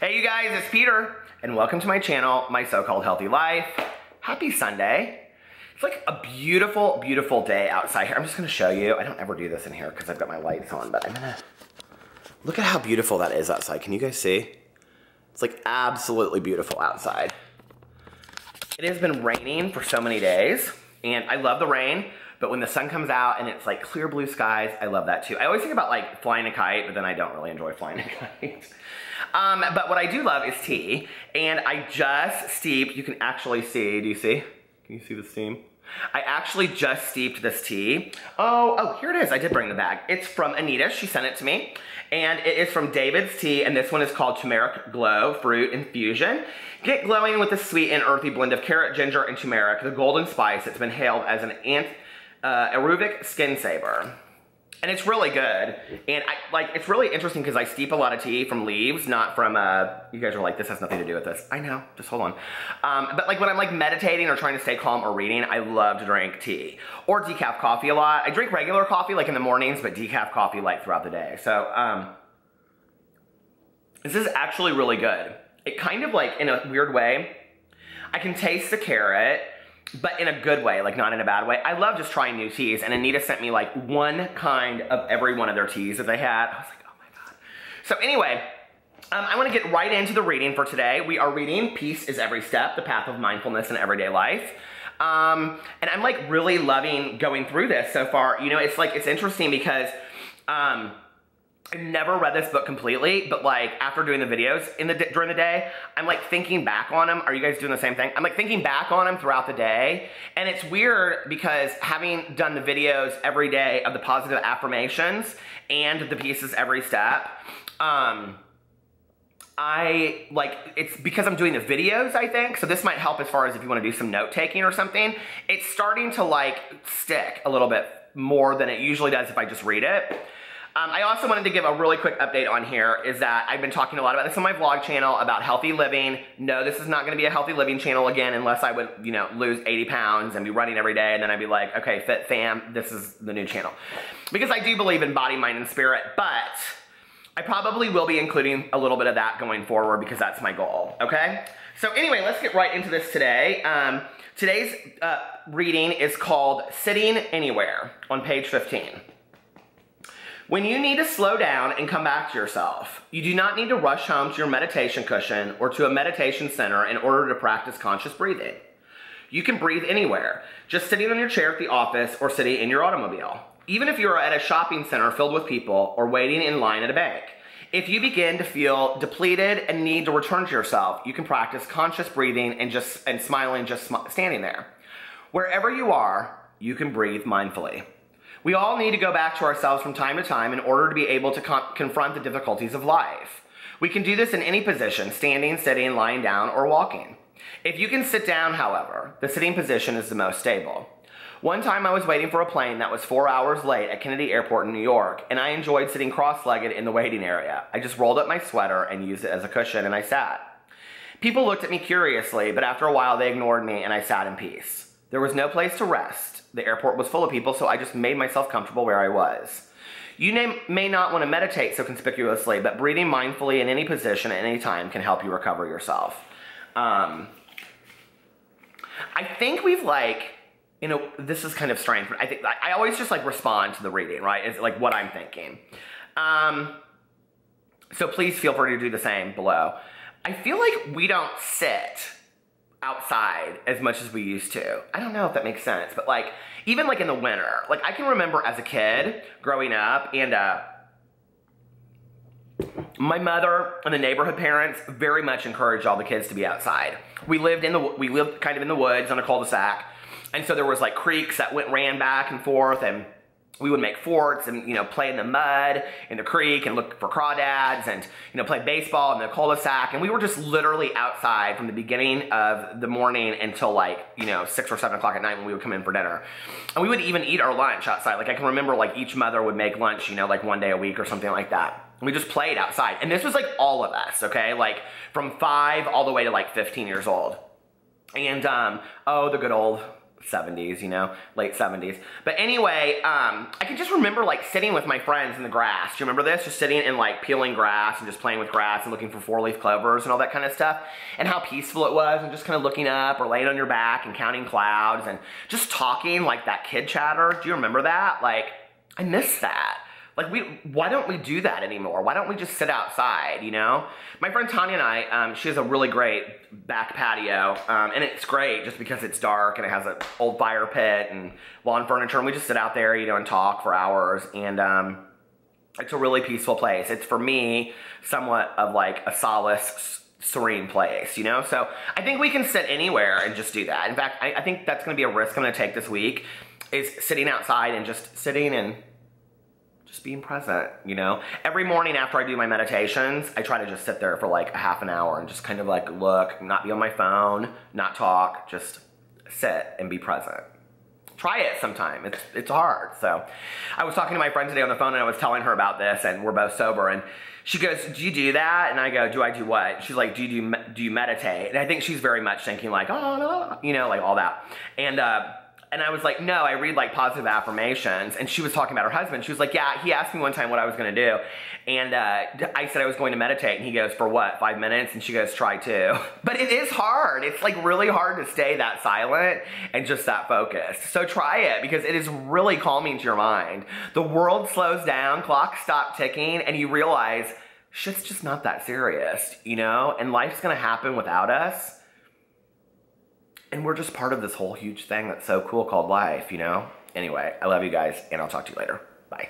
Hey you guys, it's Peter, and welcome to my channel, My So-Called Healthy Life. Happy Sunday. It's like a beautiful, beautiful day outside here. I'm just gonna show you. I don't ever do this in here because I've got my lights on, but I'm gonna, look at how beautiful that is outside. Can you guys see? It's like absolutely beautiful outside. It has been raining for so many days, and I love the rain, but when the sun comes out and it's like clear blue skies, I love that too. I always think about like flying a kite, but then I don't really enjoy flying a kite. But what I do love is tea, and I just steeped, you can actually see, do you see? Can you see the steam? I actually just steeped this tea. Oh, here it is, I did bring the bag. It's from Anita, she sent it to me, and it is from David's Tea, and this one is called Turmeric Glow Fruit Infusion. Get glowing with a sweet and earthy blend of carrot, ginger, and turmeric, the golden spice that's been hailed as an aerobic skin saver. And it's really good, and it's really interesting because I steep a lot of tea from leaves, not from, you guys are like, this has nothing to do with this. I know, just hold on. But like when I'm like meditating or trying to stay calm or reading, I love to drink tea. Or decaf coffee a lot. I drink regular coffee like in the mornings, but decaf coffee like throughout the day. So, this is actually really good. It kind of like, in a weird way, I can taste the carrot, but in a good way, like not in a bad way. I love just trying new teas, and Anita sent me like one kind of every one of their teas that they had. I was like, oh my God. So anyway, I wanna get right into the reading for today. We are reading Peace is Every Step, The Path of Mindfulness in Everyday Life. And I'm like really loving going through this so far. You know, it's like, it's interesting because, I've never read this book completely, but like after doing the videos during the day, I'm like thinking back on them. Are you guys doing the same thing? I'm like thinking back on them throughout the day. And it's weird because having done the videos every day of the positive affirmations and the pieces every step, it's because I'm doing the videos, I think. So this might help as far as if you want to do some note taking or something. It's starting to like stick a little bit more than it usually does if I just read it. I also wanted to give a really quick update on here is that I've been talking a lot about this on my vlog channel about healthy living. No, this is not going to be a healthy living channel again unless I would, you know, lose 80 pounds and be running every day, and then I'd be like, okay, fit fam, this is the new channel. Because I do believe in body, mind, and spirit, but I probably will be including a little bit of that going forward because that's my goal, okay? So anyway, let's get right into this today. Today's reading is called Sitting Anywhere on page 15. When you need to slow down and come back to yourself, you do not need to rush home to your meditation cushion or to a meditation center in order to practice conscious breathing. You can breathe anywhere, just sitting on your chair at the office or sitting in your automobile. Even if you are at a shopping center filled with people or waiting in line at a bank. If you begin to feel depleted and need to return to yourself, you can practice conscious breathing and smiling just standing there. Wherever you are, you can breathe mindfully. We all need to go back to ourselves from time to time in order to be able to confront the difficulties of life. We can do this in any position, standing, sitting, lying down, or walking. If you can sit down, however, the sitting position is the most stable. One time I was waiting for a plane that was 4 hours late at Kennedy Airport in New York, and I enjoyed sitting cross-legged in the waiting area. I just rolled up my sweater and used it as a cushion, and I sat. People looked at me curiously, but after a while they ignored me, and I sat in peace. There was no place to rest. The airport was full of people, so I just made myself comfortable where I was. You may not want to meditate so conspicuously, but breathing mindfully in any position at any time can help you recover yourself. I think we've like, you know, this is kind of strange, but I think I always just like respond to the reading, right? It's like what I'm thinking. So please feel free to do the same below. I feel like we don't sit outside as much as we used to. I don't know if that makes sense, but like, even like in the winter, like I can remember as a kid growing up, and my mother and the neighborhood parents very much encouraged all the kids to be outside. We lived kind of in the woods on a cul-de-sac, and so there was like creeks that ran back and forth, and we would make forts and, you know, play in the mud in the creek and look for crawdads and, you know, play baseball in the cul-de-sac. And we were just literally outside from the beginning of the morning until like, you know, 6 or 7 o'clock at night when we would come in for dinner. And we would even eat our lunch outside. Like I can remember like each mother would make lunch, you know, like one day a week or something like that. And we just played outside. And this was like all of us, okay? Like from 5 all the way to like 15 years old. And, oh, the good old 70s, you know, late 70s. But anyway, I can just remember like sitting with my friends in the grass. Do you remember this? Just sitting and like peeling grass and just playing with grass and looking for 4-leaf clovers and all that kind of stuff. And how peaceful it was, and just kind of looking up or laying on your back and counting clouds and just talking like that kid chatter. Do you remember that? Like, I miss that. Like, why don't we do that anymore? Why don't we just sit outside, you know? My friend Tanya and I, she has a really great back patio, and it's great just because it's dark and it has an old fire pit and lawn furniture, and we just sit out there, you know, and talk for hours, and it's a really peaceful place. It's, for me, somewhat of like a solace, serene place, you know? So I think we can sit anywhere and just do that. In fact, I think that's gonna be a risk I'm gonna take this week, is sitting outside and just sitting and just being present, you know? Every morning after I do my meditations, I try to just sit there for like a half an hour and just kind of like look, not be on my phone, not talk, just sit and be present. Try it sometime. It's hard. So I was talking to my friend today on the phone, and I was telling her about this, and we're both sober, and she goes, do you do that? And I go, do I do what? She's like, do you meditate? And I think she's very much thinking like, oh, no, you know, like all that. And I was like, no, I read like positive affirmations. And she was talking about her husband. She was like, yeah, he asked me one time what I was gonna do. And I said I was going to meditate. And he goes, for what, 5 minutes? And she goes, try 2. But it is hard. It's like really hard to stay that silent and just that focused. So try it, because it is really calming to your mind. The world slows down, clocks stop ticking, and you realize shit's just not that serious, you know? And life's gonna happen without us. And we're just part of this whole huge thing that's so cool called life, you know? Anyway, I love you guys, and I'll talk to you later. Bye.